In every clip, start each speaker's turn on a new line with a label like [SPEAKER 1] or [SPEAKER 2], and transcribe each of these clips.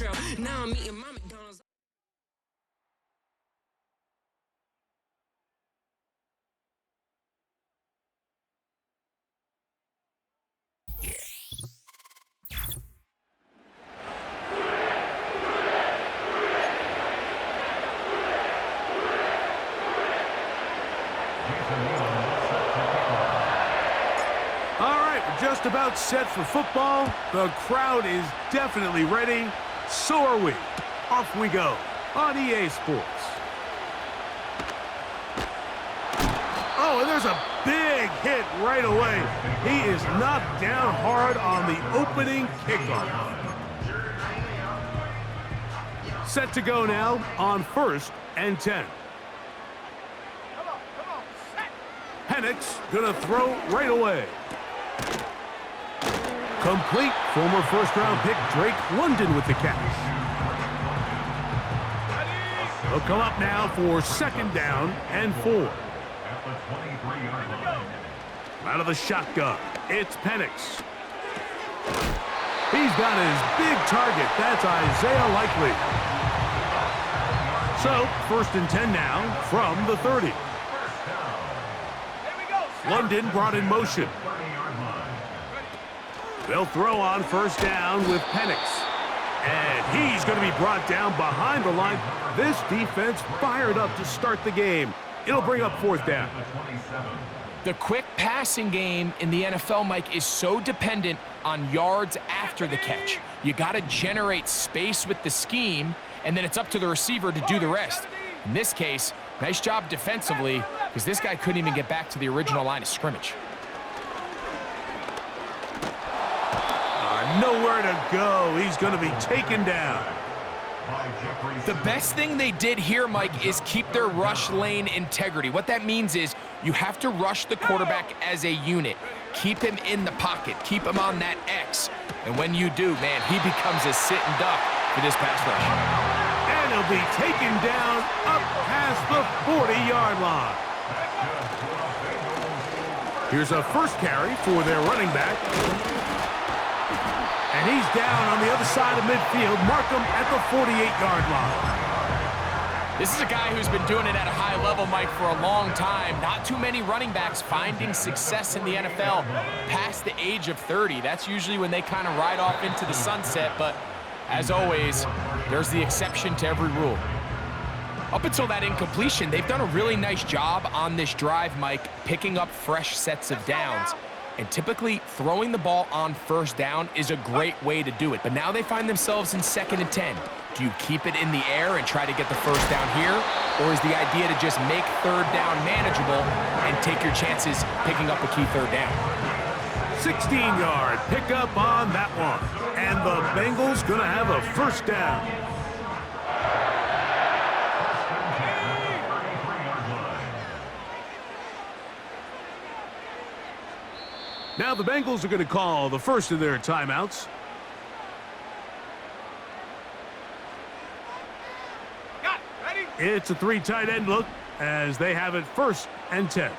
[SPEAKER 1] trail. Now I'm eating my McDonald's.
[SPEAKER 2] Just about set for football. The crowd is definitely ready. So are we. Off we go on EA Sports. Oh, and there's a big hit right away. He is knocked down hard on the opening kickoff. Set to go now on 1st and 10. Penix gonna throw right away. Complete. Former first-round pick Drake London with the catch. They'll come up now for 2nd down and 4. Out of the shotgun, it's Penix. He's got his big target. That's Isaiah Likely. So, 1st and 10 now from the 30. London brought in motion. They'll throw on 1st down with Penix. And he's going to be brought down behind the line. This defense fired up to start the game. It'll bring up 4th down.
[SPEAKER 3] The quick passing game in the NFL, Mike, is so dependent on yards after the catch. You got to generate space with the scheme, and then it's up to the receiver to do the rest. In this case, nice job defensively, because this guy couldn't even get back to the original line of scrimmage.
[SPEAKER 2] Nowhere to go. He's going to be taken down.
[SPEAKER 3] The best thing they did here, Mike, is keep their rush lane integrity. What that means is you have to rush the quarterback as a unit. Keep him in the pocket. Keep him on that X. And when you do, man, he becomes a sitting duck for this pass rush.
[SPEAKER 2] And he'll be taken down up past the 40-yard line. Here's a 1st carry for their running back. And he's down on the other side of midfield. Mark him at the 48-yard line.
[SPEAKER 3] This is a guy who's been doing it at a high level, Mike, for a long time. Not too many running backs finding success in the NFL past the age of 30. That's usually when they kind of ride off into the sunset. But as always, there's the exception to every rule. Up until that incompletion, they've done a really nice job on this drive, Mike, picking up fresh sets of downs. And typically, throwing the ball on 1st down is a great way to do it. But now they find themselves in 2nd and 10. Do you keep it in the air and try to get the 1st down here? Or is the idea to just make 3rd down manageable and take your chances picking up a key 3rd down?
[SPEAKER 2] 16-yard pickup on that one. And the Bengals going to have a 1st down. Now the Bengals are going to call the first of their timeouts. It's a 3 tight end look as they have it 1st and 10.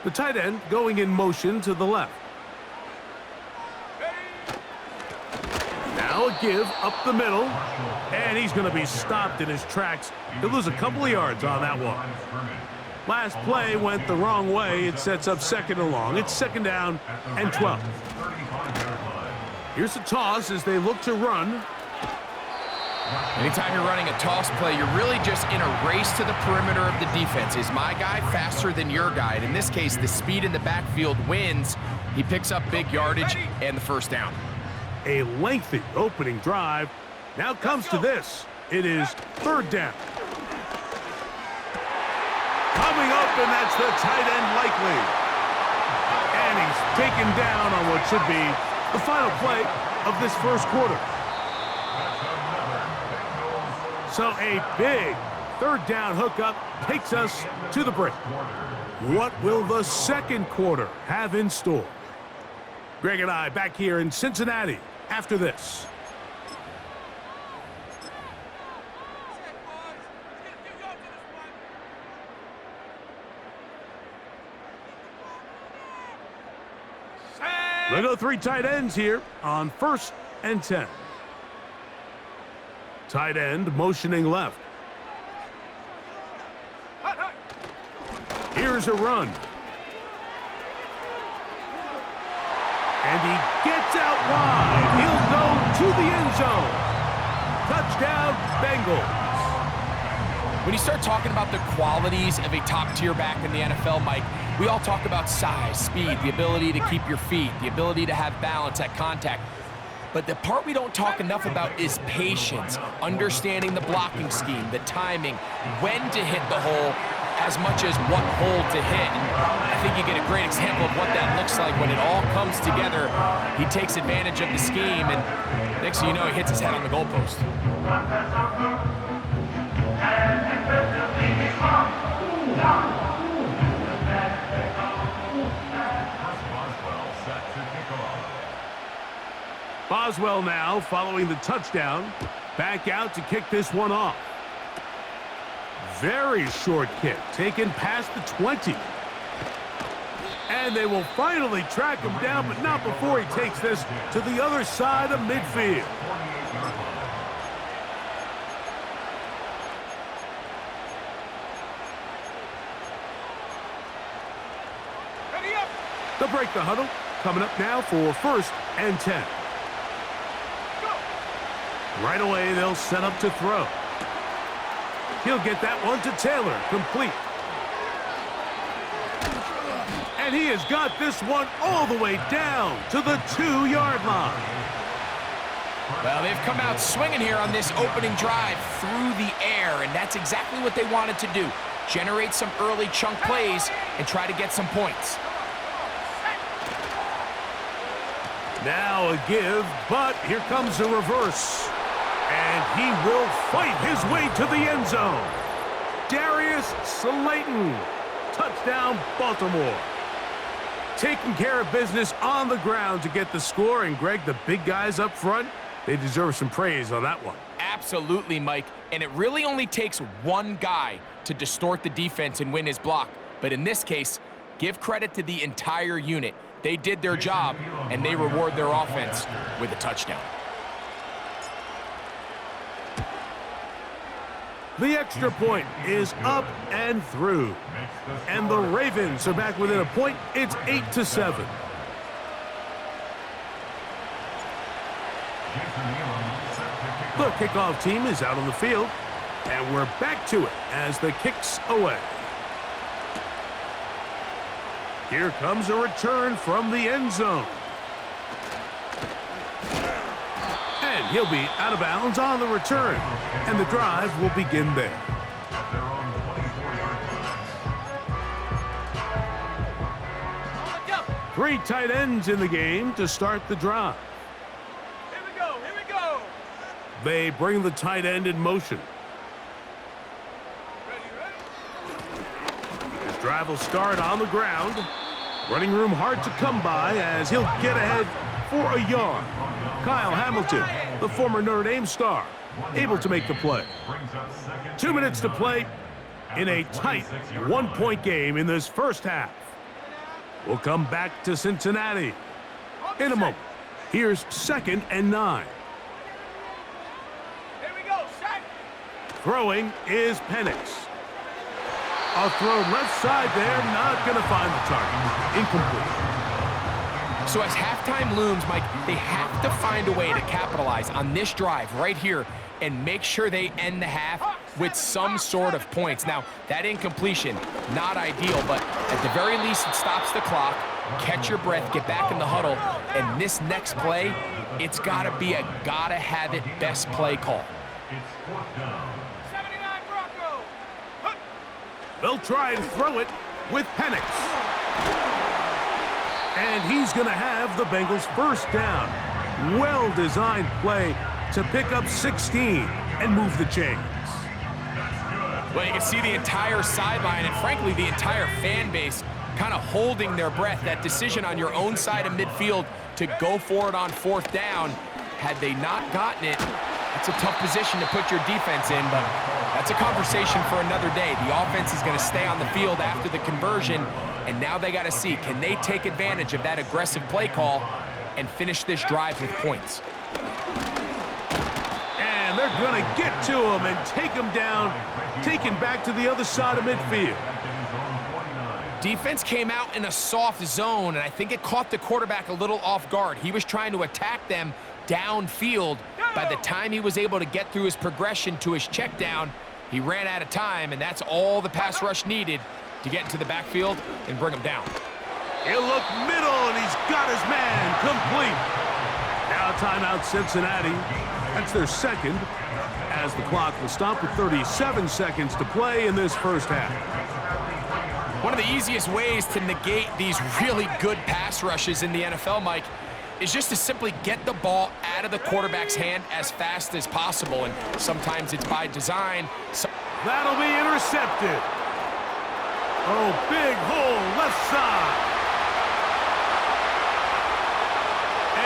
[SPEAKER 2] The tight end going in motion to the left. Now a give up the middle. And he's going to be stopped in his tracks. He'll lose a couple of yards on that one. Last play went the wrong way. It sets up 2nd and long. It's 2nd down and 12. Here's a toss as they look to run.
[SPEAKER 3] Anytime you're running a toss play, you're really just in a race to the perimeter of the defense. Is my guy faster than your guy? And in this case, the speed in the backfield wins. He picks up big yardage and the 1st down.
[SPEAKER 2] A lengthy opening drive. Now comes to this. It is 3rd down. Coming up, and that's the tight end Likely. And he's taken down on what should be the final play of this 1st quarter. So a big 3rd down hookup takes us to the break. What will the 2nd quarter have in store? Greg and I back here in Cincinnati after this. They go 3 tight ends here on 1st and 10. Tight end motioning left. Here's a run. And he gets out wide. He'll go to the end zone. Touchdown, Bengals.
[SPEAKER 3] When you start talking about the qualities of a top-tier back in the NFL, Mike, we all talk about size, speed, the ability to keep your feet, the ability to have balance at contact. But the part we don't talk enough about is patience, understanding the blocking scheme, the timing, when to hit the hole, as much as what hole to hit. And I think you get a great example of what that looks like when it all comes together. He takes advantage of the scheme, and next thing you know, he hits his head on the goalpost.
[SPEAKER 2] Boswell now following the touchdown. Back out to kick this one off. Very short kick, taken past the 20. And they will finally track him down, but not before he takes this to the other side of midfield. They'll break the huddle. Coming up now for 1st and 10. Right away, they'll set up to throw. He'll get that one to Taylor, complete. And he has got this one all the way down to the 2-yard line.
[SPEAKER 3] Well, they've come out swinging here on this opening drive through the air, and that's exactly what they wanted to do. Generate some early chunk plays and try to get some points.
[SPEAKER 2] Now a give, but here comes a reverse. And he will fight his way to the end zone. Darius Slayton. Touchdown, Baltimore. Taking care of business on the ground to get the score. And, Greg, the big guys up front, they deserve some praise on that one.
[SPEAKER 3] Absolutely, Mike. And it really only takes one guy to distort the defense and win his block. But in this case, give credit to the entire unit. They did their job, and they reward their offense with a touchdown.
[SPEAKER 2] The extra point is up and through. And the Ravens are back within a point. It's 8-7. The kickoff team is out on the field. And we're back to it as the kick's away. Here comes a return from the end zone. And he'll be out of bounds on the return. And the drive will begin there. Three tight ends in the game to start the drive.
[SPEAKER 4] Here we go, here we go.
[SPEAKER 2] They bring the tight end in motion. His drive will start on the ground. Running room hard to come by as he'll get ahead for a yard. Kyle Hamilton, the former Notre Dame star, able to make the play. 2 minutes to play in a tight one-point game in this first half. We'll come back to Cincinnati in a moment. Here's 2nd and 9.
[SPEAKER 4] Here we go, set.
[SPEAKER 2] Throwing is Penix. A throw left side there, not going to find the target. Incomplete.
[SPEAKER 3] So as halftime looms, Mike, they have to find a way to capitalize on this drive right here and make sure they end the half with some sort of points. Now, that incompletion, not ideal, but at the very least, it stops the clock. Catch your breath, get back in the huddle, and this next play, it's got to be a gotta-have-it best play call.
[SPEAKER 4] 79 Bronco.
[SPEAKER 2] They'll try and throw it with Penix. And he's going to have the Bengals first down. Well-designed play to pick up 16 and move the chains.
[SPEAKER 3] Well, you can see the entire sideline and, frankly, the entire fan base kind of holding their breath. That decision on your own side of midfield to go for it on 4th down, had they not gotten it, it's a tough position to put your defense in, but that's a conversation for another day. The offense is going to stay on the field after the conversion, and now they got to see, can they take advantage of that aggressive play call and finish this drive with points?
[SPEAKER 2] And they're they're going to get to him and take him down, taken back to the other side of midfield.
[SPEAKER 3] Defense came out in a soft zone, and I think it caught the quarterback a little off guard. He was trying to attack them downfield. By the time he was able to get through his progression to his check down, he ran out of time, and that's all the pass rush needed to get into the backfield and bring him down.
[SPEAKER 2] He'll look middle, and he's got his man complete. Now timeout Cincinnati. That's their second, as the clock will stop with 37 seconds to play in this first half.
[SPEAKER 3] One of the easiest ways to negate these really good pass rushes in the NFL, Mike, is just to simply get the ball out of the quarterback's hand as fast as possible. And sometimes it's by design.
[SPEAKER 2] That'll be intercepted. Oh, big hole left side.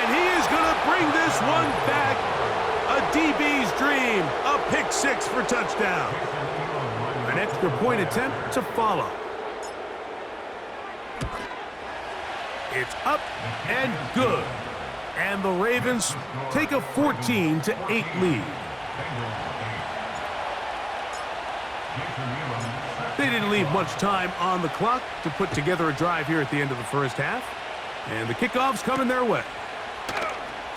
[SPEAKER 2] And he is going to bring this one back. A DB's dream. A pick six for touchdown. An extra point attempt to follow. It's up and good. And the Ravens take a 14-8 lead. They didn't leave much time on the clock to put together a drive here at the end of the first half. And the kickoff's coming their way.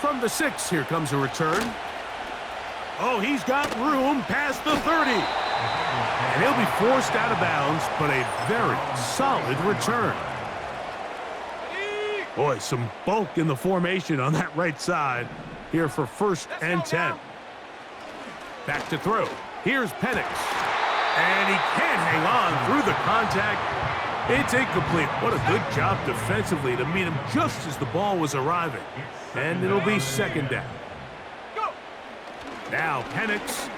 [SPEAKER 2] From the 6, here comes a return. Oh, he's got room past the 30. And he'll be forced out of bounds, but a very solid return. Boy, some bulk in the formation on that right side here for 1st and 10. Back to throw. Here's Penix. And he can't hang on through the contact. It's incomplete. What a good job defensively to meet him just as the ball was arriving. And it'll be 2nd down. Now Penix.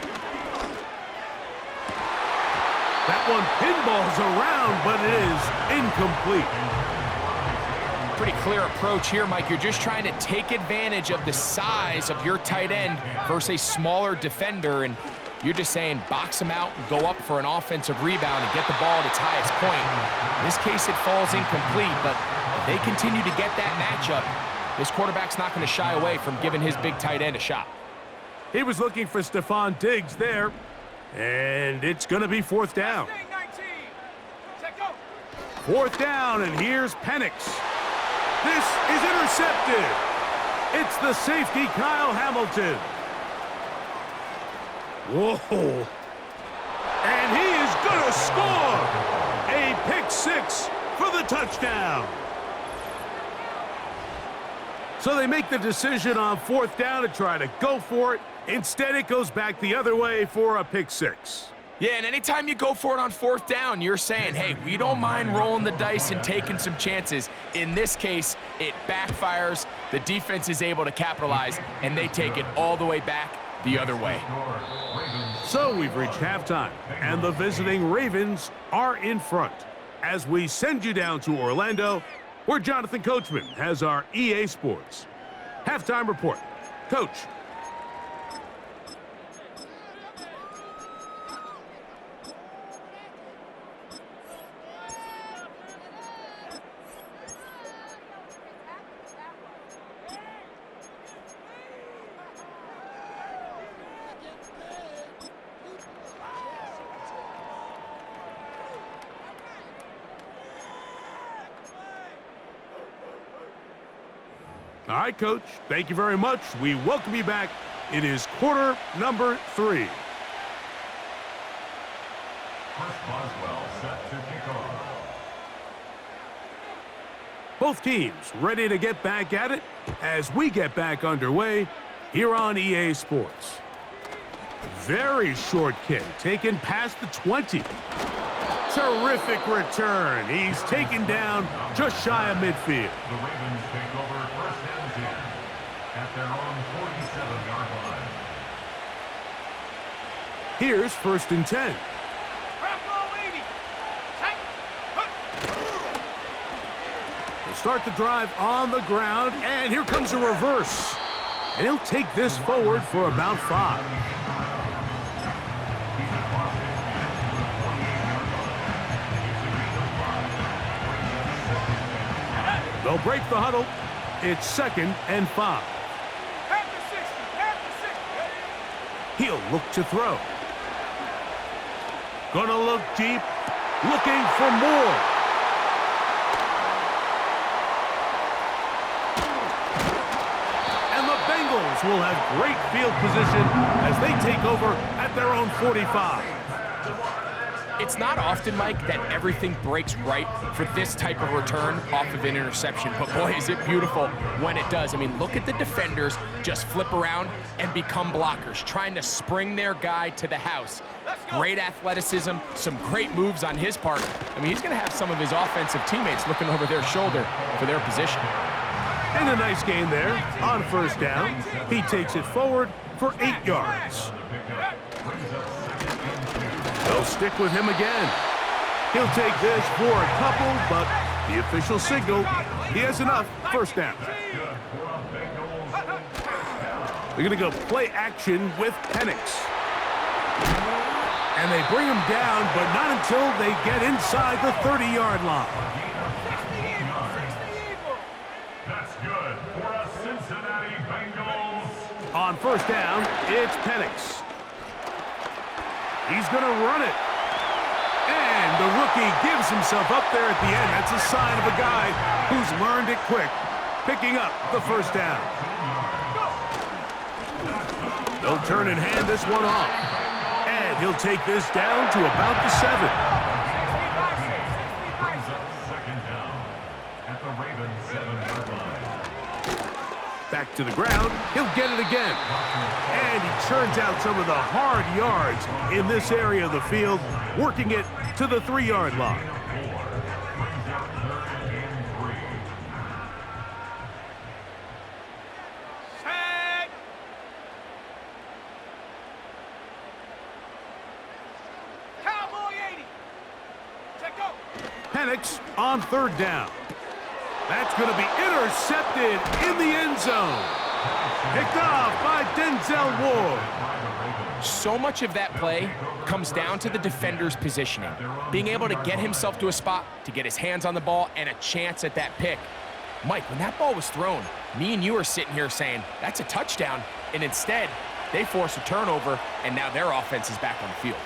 [SPEAKER 2] That one pinballs around, but it is incomplete.
[SPEAKER 3] Pretty clear approach here, Mike. You're just trying to take advantage of the size of your tight end versus a smaller defender, and you're just saying box him out and go up for an offensive rebound and get the ball at its highest point. In this case, it falls incomplete, but if they continue to get that matchup, this quarterback's not going to shy away from giving his big tight end a shot.
[SPEAKER 2] He was looking for Stephon Diggs there, and it's going to be 4th down. 4th down, and here's Penix. This is intercepted. It's the safety, Kyle Hamilton. Whoa. And he is going to score. A pick six for the touchdown. So they make the decision on 4th down to try to go for it. Instead, it goes back the other way for a pick six.
[SPEAKER 3] Yeah, and anytime you go for it on 4th down, you're saying, hey, we don't mind rolling the dice and taking some chances. In this case, it backfires. The defense is able to capitalize, and they take it all the way back the other way.
[SPEAKER 2] So we've reached halftime, and the visiting Ravens are in front. As we send you down to Orlando, where Jonathan Coachman has our EA Sports halftime report. Coach. All right, Coach. Thank you very much. We welcome you back. It is quarter number 3.
[SPEAKER 5] Boswell set to kick off.
[SPEAKER 2] Both teams ready to get back at it as we get back underway here on EA Sports. Very short kick, taken past the 20. Terrific return. He's taken down just shy of midfield.
[SPEAKER 5] The Ravens take over 1st and 10 at their own 47-yard line.
[SPEAKER 2] Here's 1st and 10. They'll start the drive on the ground, and here comes a reverse. And he'll take this forward for about 5. They'll break the huddle. It's 2nd and 5. He'll look to throw. Gonna look deep, looking for more. And the Bengals will have great field position as they take over at their own 45.
[SPEAKER 3] It's not often, Mike, that everything breaks right for this type of return off of an interception. But boy, is it beautiful when it does. I mean, look at the defenders just flip around and become blockers, trying to spring their guy to the house. Great athleticism, some great moves on his part. I mean, he's going to have some of his offensive teammates looking over their shoulder for their position.
[SPEAKER 2] And a nice gain there on first down. He takes it forward for 8 yards. They'll stick with him again. He'll take this for a couple, but the official signal, he has enough. First down. They're going to go play action with Penix. And they bring him down, but not until they get inside the 30-yard line.
[SPEAKER 5] That's good for a Cincinnati Bengals.
[SPEAKER 2] On first down, it's Penix. He's going to run it. And the rookie gives himself up there at the end. That's a sign of a guy who's learned it quick, picking up the first down. They'll turn and hand this one off. And he'll take this down to about the 7.
[SPEAKER 5] Brings up second down at the Ravens 7-yard line.
[SPEAKER 2] Back to the ground. He'll get it again. And he churns out some of the hard yards in this area of the field, working it to the 3-yard line.
[SPEAKER 5] Brings up 3rd and 3.
[SPEAKER 4] Set. Cowboy 80. Check go.
[SPEAKER 2] Penix on third down. That's going to be intercepted in the end zone. Picked off by Denzel Ward.
[SPEAKER 3] So much of that play comes down to the defender's positioning, being able to get himself to a spot, to get his hands on the ball, and a chance at that pick. Mike, when that ball was thrown, me and you are sitting here saying, that's a touchdown, and instead, they force a turnover, and now their offense is back on the field.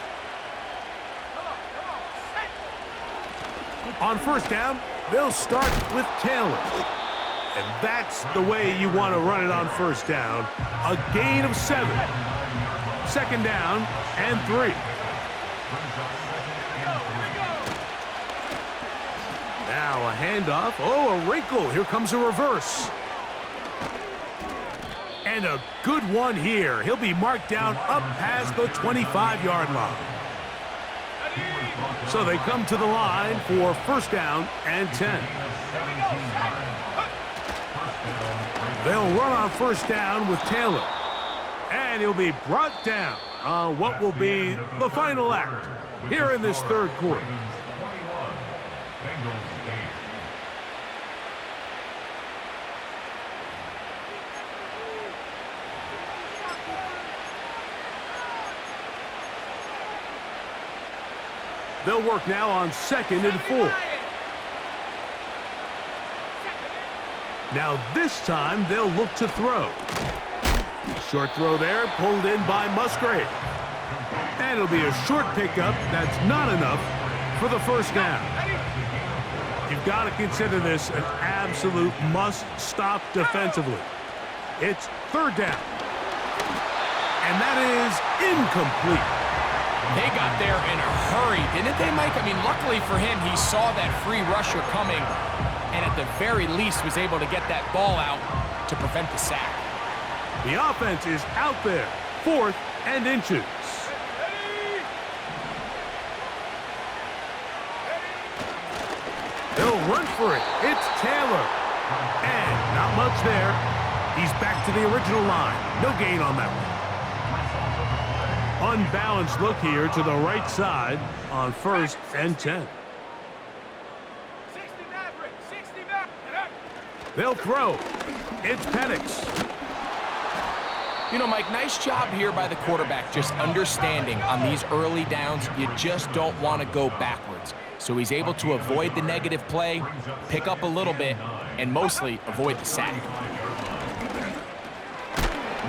[SPEAKER 2] On first down, they'll start with Taylor. And that's the way you want to run it on first down. A gain of 7. Second down and 3. Now a handoff. Oh, a wrinkle. Here comes a reverse. And a good one here. He'll be marked down up past the 25-yard line. So they come to the line for first down and 10. They'll run on first down with Taylor. And he'll be brought down on what will be the final act here in this third quarter. They'll work now on 2nd and 4. Now this time they'll look to throw. Short throw there, pulled in by Musgrave. And it'll be a short pickup that's not enough for the first down. You've got to consider this an absolute must-stop defensively. It's third down. And that is incomplete.
[SPEAKER 3] They got there in a hurry, didn't they, Mike? I mean, luckily for him, he saw that free rusher coming and at the very least was able to get that ball out to prevent the sack.
[SPEAKER 2] The offense is out there, 4th and inches. They'll run for it. It's Taylor. And not much there. He's back to the original line. No gain on that one. Unbalanced look here to the right side on 1st and 10.
[SPEAKER 4] 69.
[SPEAKER 2] They'll throw. It's Penix.
[SPEAKER 3] You know, Mike, nice job here by the quarterback, just understanding on these early downs, you just don't want to go backwards. So he's able to avoid the negative play, pick up a little bit, and mostly avoid the sack.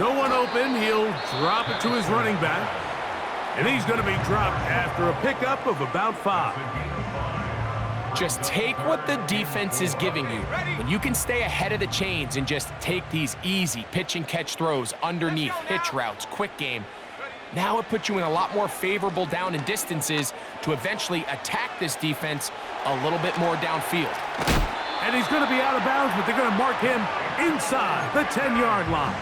[SPEAKER 2] No one open. He'll drop it to his running back. And he's going to be dropped after a pickup of about 5.
[SPEAKER 3] Just take what the defense is giving you. When you can stay ahead of the chains and just take these easy pitch and catch throws underneath, hitch routes, quick game, now it puts you in a lot more favorable down and distances to eventually attack this defense a little bit more downfield.
[SPEAKER 2] And he's going to be out of bounds, but they're going to mark him inside the 10-yard line.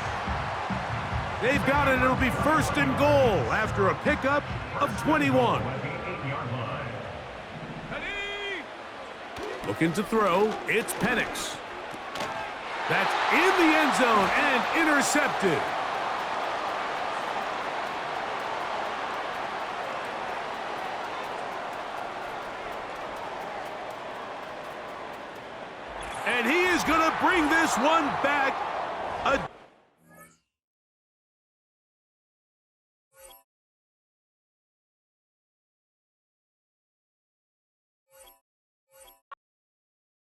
[SPEAKER 2] They've got it. It'll be 1st and goal after a pickup of 21. Looking to throw. It's Penix. That's in the end zone and intercepted. And he is going to bring this one back